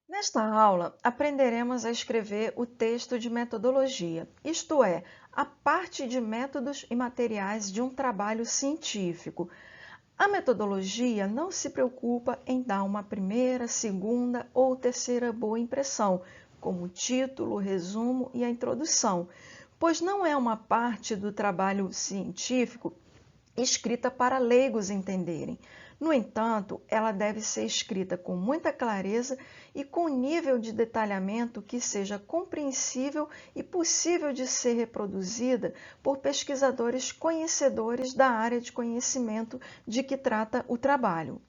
Nesta aula, aprenderemos a escrever o texto de metodologia, isto é, a parte de métodos e materiais de um trabalho científico. A metodologia não se preocupa em dar uma primeira, segunda ou terceira boa impressão, como o título, o resumo e a introdução, pois não é uma parte do trabalho científico escrita para leigos entenderem. No entanto, ela deve ser escrita com muita clareza e com nível de detalhamento que seja compreensível e possível de ser reproduzida por pesquisadores conhecedores da área de conhecimento de que trata o trabalho.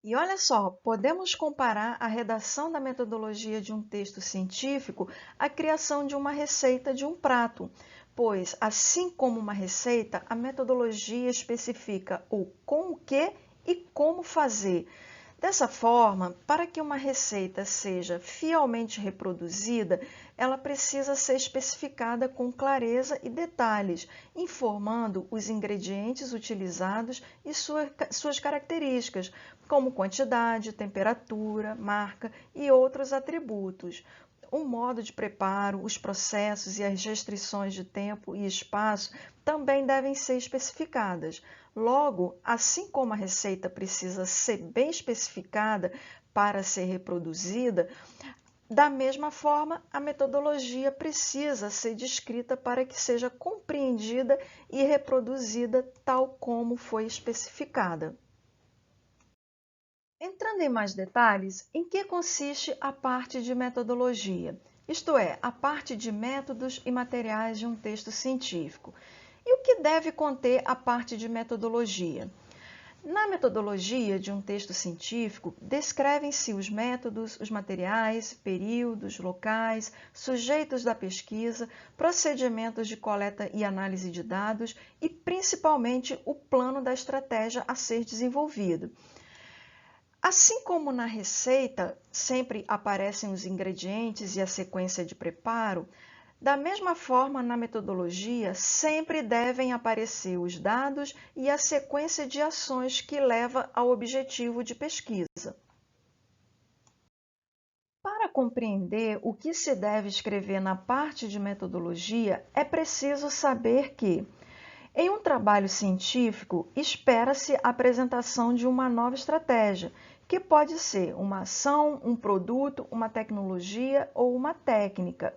E olha só, podemos comparar a redação da metodologia de um texto científico à criação de uma receita de um prato, pois, assim como uma receita, a metodologia especifica o com o que e como fazer. Dessa forma, para que uma receita seja fielmente reproduzida, ela precisa ser especificada com clareza e detalhes, informando os ingredientes utilizados e suas características, como quantidade, temperatura, marca e outros atributos. O modo de preparo, os processos e as restrições de tempo e espaço também devem ser especificadas. Logo, assim como a receita precisa ser bem especificada para ser reproduzida, da mesma forma, a metodologia precisa ser descrita para que seja compreendida e reproduzida tal como foi especificada. Entrando em mais detalhes, em que consiste a parte de metodologia? Isto é, a parte de métodos e materiais de um texto científico. E o que deve conter a parte de metodologia? Na metodologia de um texto científico, descrevem-se os métodos, os materiais, períodos, locais, sujeitos da pesquisa, procedimentos de coleta e análise de dados e, principalmente, o plano da estratégia a ser desenvolvido. Assim como na receita sempre aparecem os ingredientes e a sequência de preparo, da mesma forma, na metodologia, sempre devem aparecer os dados e a sequência de ações que leva ao objetivo de pesquisa. Para compreender o que se deve escrever na parte de metodologia, é preciso saber que, em um trabalho científico, espera-se a apresentação de uma nova estratégia, que pode ser uma ação, um produto, uma tecnologia ou uma técnica.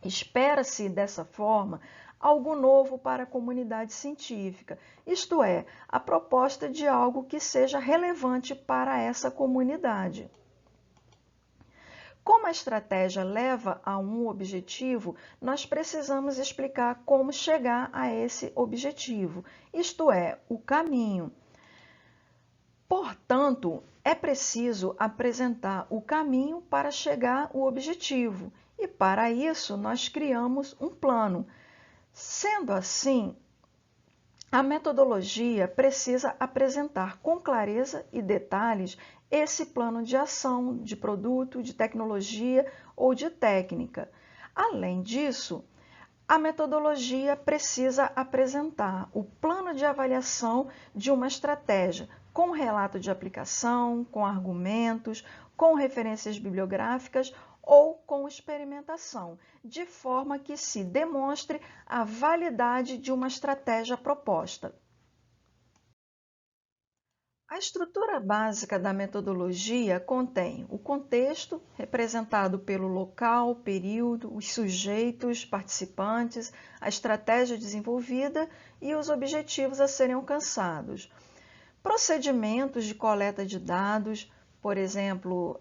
Espera-se, dessa forma, algo novo para a comunidade científica, isto é, a proposta de algo que seja relevante para essa comunidade. Como a estratégia leva a um objetivo, nós precisamos explicar como chegar a esse objetivo, isto é, o caminho. Portanto, é preciso apresentar o caminho para chegar ao objetivo, e para isso nós criamos um plano. Sendo assim, a metodologia precisa apresentar com clareza e detalhes esse plano de ação, de produto, de tecnologia ou de técnica. Além disso, a metodologia precisa apresentar o plano de avaliação de uma estratégia, com relato de aplicação, com argumentos, com referências bibliográficas ou com experimentação, de forma que se demonstre a validade de uma estratégia proposta. A estrutura básica da metodologia contém o contexto, representado pelo local, período, os sujeitos, participantes, a estratégia desenvolvida e os objetivos a serem alcançados. Procedimentos de coleta de dados, por exemplo,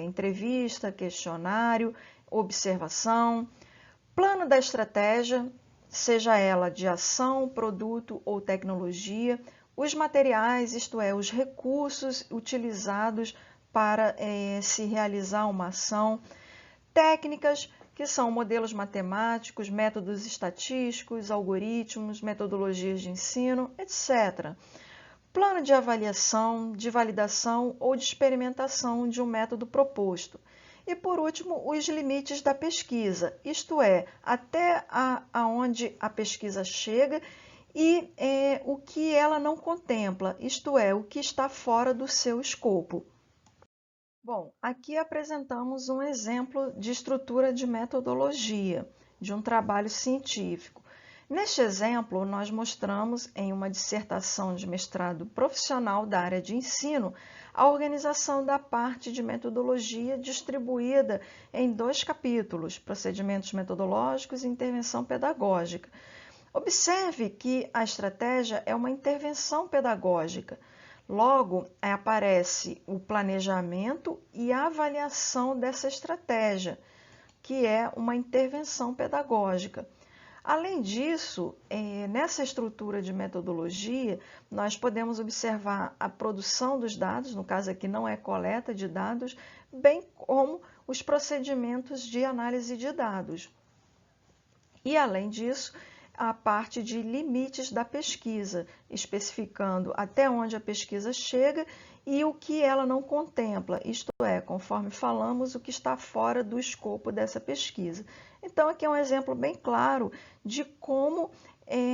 entrevista, questionário, observação. Plano da estratégia, seja ela de ação, produto ou tecnologia, os materiais, isto é, os recursos utilizados para se realizar uma ação, técnicas, que são modelos matemáticos, métodos estatísticos, algoritmos, metodologias de ensino, etc. Plano de avaliação, de validação ou de experimentação de um método proposto. E, por último, os limites da pesquisa, isto é, até aonde a pesquisa chega e o que ela não contempla, isto é, o que está fora do seu escopo. Bom, aqui apresentamos um exemplo de estrutura de metodologia de um trabalho científico. Neste exemplo, nós mostramos em uma dissertação de mestrado profissional da área de ensino a organização da parte de metodologia distribuída em 2 capítulos, procedimentos metodológicos e intervenção pedagógica. Observe que a estratégia é uma intervenção pedagógica. Logo, aparece o planejamento e a avaliação dessa estratégia, que é uma intervenção pedagógica. Além disso, nessa estrutura de metodologia, nós podemos observar a produção dos dados, no caso aqui não é coleta de dados, bem como os procedimentos de análise de dados. E, além disso, a parte de limites da pesquisa, especificando até onde a pesquisa chega e o que ela não contempla, isto é, conforme falamos, o que está fora do escopo dessa pesquisa. Então, aqui é um exemplo bem claro de como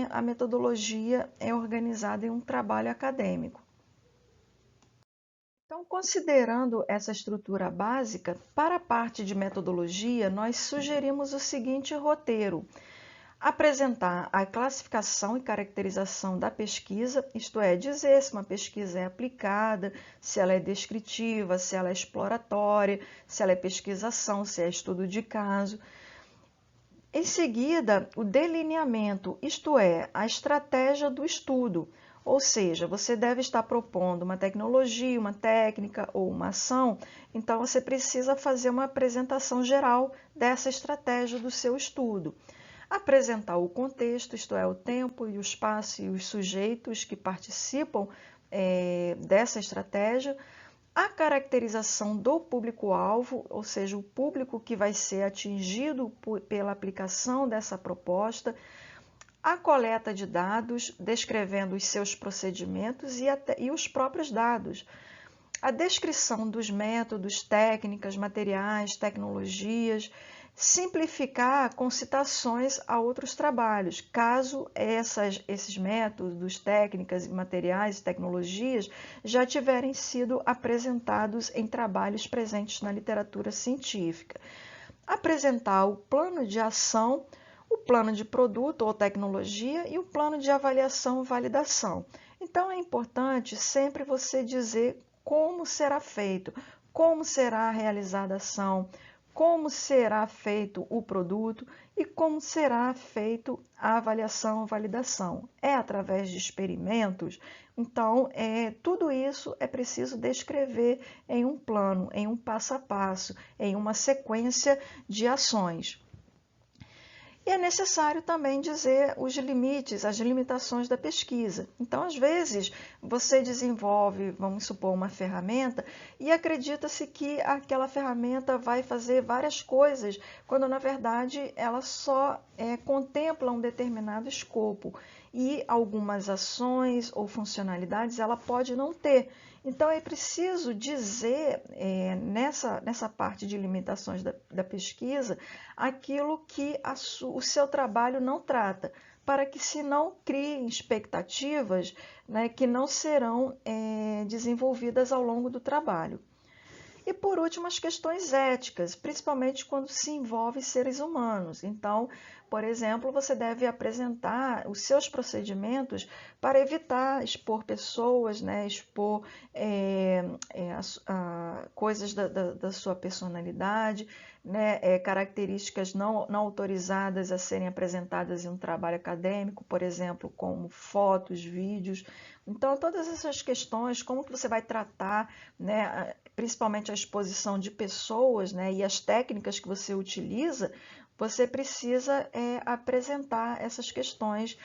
a metodologia é organizada em um trabalho acadêmico. Então, considerando essa estrutura básica, para a parte de metodologia, nós sugerimos o seguinte roteiro: apresentar a classificação e caracterização da pesquisa, isto é, dizer se uma pesquisa é aplicada, se ela é descritiva, se ela é exploratória, se ela é pesquisação, se é estudo de caso. Em seguida, o delineamento, isto é, a estratégia do estudo, ou seja, você deve estar propondo uma tecnologia, uma técnica ou uma ação, então você precisa fazer uma apresentação geral dessa estratégia do seu estudo. Apresentar o contexto, isto é, o tempo e o espaço e os sujeitos que participam dessa estratégia, a caracterização do público-alvo, ou seja, o público que vai ser atingido pela aplicação dessa proposta, a coleta de dados, descrevendo os seus procedimentos e os próprios dados, a descrição dos métodos, técnicas, materiais, tecnologias, simplificar com citações a outros trabalhos, caso esses métodos, técnicas, materiais e tecnologias já tiverem sido apresentados em trabalhos presentes na literatura científica. Apresentar o plano de ação, o plano de produto ou tecnologia e o plano de avaliação e validação. Então, é importante sempre você dizer como será feito, como será realizada a ação, como será feito o produto e como será feito a avaliação e validação. É através de experimentos? Então, tudo isso é preciso descrever em um plano, em um passo a passo, em uma sequência de ações. E é necessário também dizer os limites, as limitações da pesquisa. Então, às vezes, você desenvolve, vamos supor, uma ferramenta e acredita-se que aquela ferramenta vai fazer várias coisas, quando na verdade ela só contempla um determinado escopo e algumas ações ou funcionalidades ela pode não ter. Então, é preciso dizer, nessa parte de limitações da pesquisa, aquilo que o seu trabalho não trata, para que se não criem expectativas, né, que não serão desenvolvidas ao longo do trabalho. E, por último, as questões éticas, principalmente quando se envolve seres humanos. Então, por exemplo, você deve apresentar os seus procedimentos para evitar expor pessoas, né, expor coisas da sua personalidade, né, características não autorizadas a serem apresentadas em um trabalho acadêmico, por exemplo, como fotos, vídeos. Então, todas essas questões, como que você vai tratar, né, principalmente a exposição de pessoas, né, e as técnicas que você utiliza, você precisa apresentar essas questões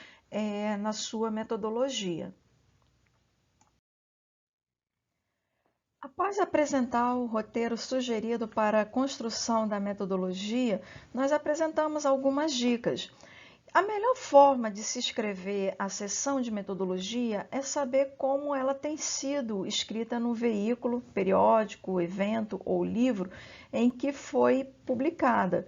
na sua metodologia. Após apresentar o roteiro sugerido para a construção da metodologia, nós apresentamos algumas dicas. A melhor forma de se escrever a seção de metodologia é saber como ela tem sido escrita no veículo, periódico, evento ou livro em que foi publicada.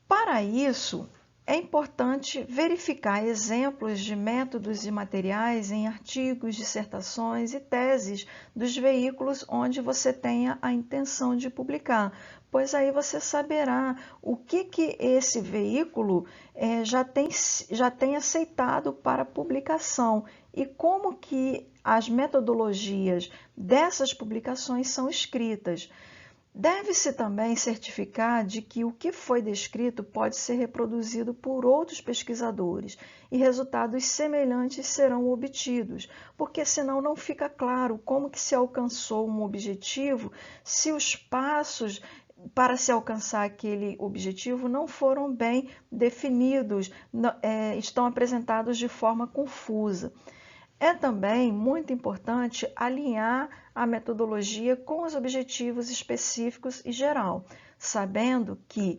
Para isso, é importante verificar exemplos de métodos e materiais em artigos, dissertações e teses dos veículos onde você tenha a intenção de publicar, pois aí você saberá o que esse veículo já tem aceitado para publicação e como que as metodologias dessas publicações são escritas. Deve-se também certificar de que o que foi descrito pode ser reproduzido por outros pesquisadores e resultados semelhantes serão obtidos, porque senão não fica claro como que se alcançou um objetivo se os passos para se alcançar aquele objetivo não foram bem definidos, estão apresentados de forma confusa. É também muito importante alinhar a metodologia com os objetivos específicos e geral, sabendo que,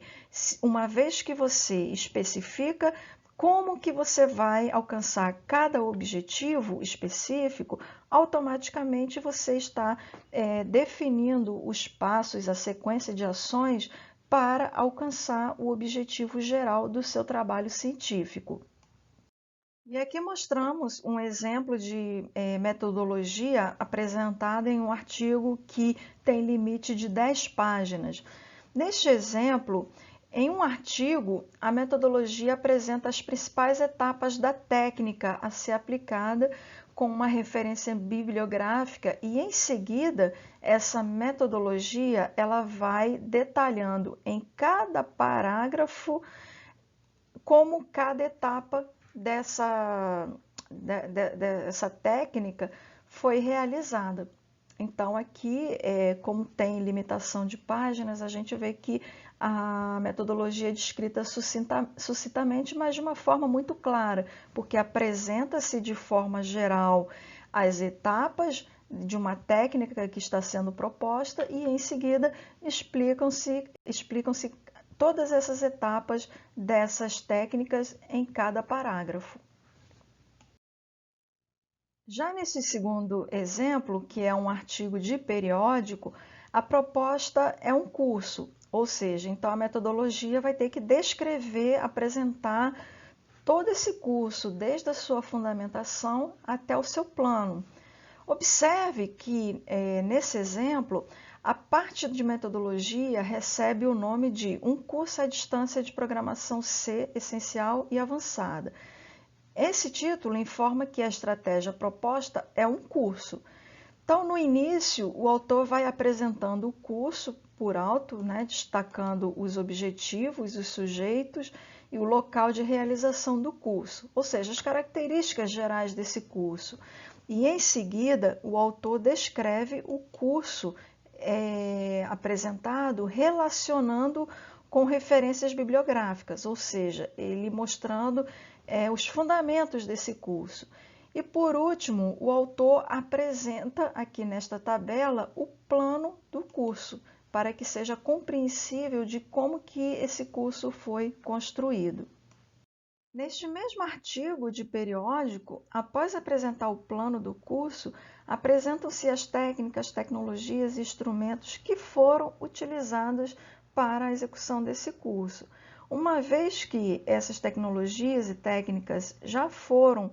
uma vez que você especifica como que você vai alcançar cada objetivo específico, automaticamente você está definindo os passos, a sequência de ações para alcançar o objetivo geral do seu trabalho científico. E aqui mostramos um exemplo de metodologia apresentada em um artigo que tem limite de 10 páginas. Neste exemplo, em um artigo, a metodologia apresenta as principais etapas da técnica a ser aplicada com uma referência bibliográfica e, em seguida, essa metodologia ela vai detalhando em cada parágrafo como cada etapa dessa técnica foi realizada. Então, aqui, como tem limitação de páginas, a gente vê que a metodologia é descrita sucintamente, mas de uma forma muito clara, porque apresenta-se de forma geral as etapas de uma técnica que está sendo proposta e, em seguida, explicam-se todas essas etapas dessas técnicas em cada parágrafo. Já nesse segundo exemplo, que é um artigo de periódico, a proposta é um curso, ou seja, então a metodologia vai ter que descrever, apresentar todo esse curso, desde a sua fundamentação até o seu plano. Observe que, nesse exemplo, a parte de metodologia recebe o nome de um curso à distância de programação C essencial e avançada. Esse título informa que a estratégia proposta é um curso. Então, no início, o autor vai apresentando o curso por alto, destacando os objetivos, os sujeitos e o local de realização do curso, ou seja, as características gerais desse curso. E, em seguida, o autor descreve o curso apresentado relacionando com referências bibliográficas, ou seja, ele mostrando os fundamentos desse curso. E, por último, o autor apresenta aqui nesta tabela o plano do curso, para que seja compreensível de como que esse curso foi construído. Neste mesmo artigo de periódico, após apresentar o plano do curso, apresentam-se as técnicas, tecnologias e instrumentos que foram utilizados para a execução desse curso. Uma vez que essas tecnologias e técnicas já foram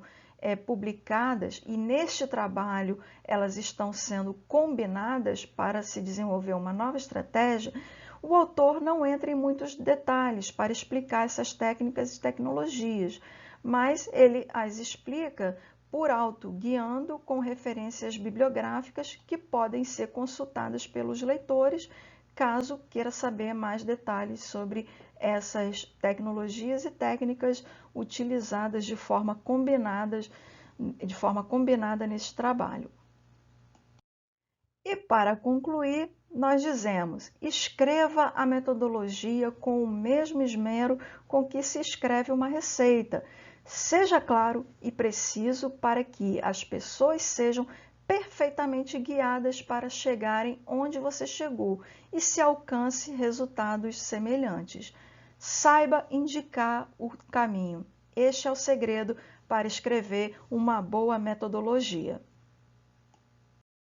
publicadas e neste trabalho elas estão sendo combinadas para se desenvolver uma nova estratégia, o autor não entra em muitos detalhes para explicar essas técnicas e tecnologias, mas ele as explica por alto, guiando com referências bibliográficas que podem ser consultadas pelos leitores, caso queira saber mais detalhes sobre essas tecnologias e técnicas utilizadas de forma combinada nesse trabalho. E para concluir, nós dizemos: escreva a metodologia com o mesmo esmero com que se escreve uma receita. Seja claro e preciso para que as pessoas sejam perfeitamente guiadas para chegarem onde você chegou e se alcance resultados semelhantes. Saiba indicar o caminho. Este é o segredo para escrever uma boa metodologia.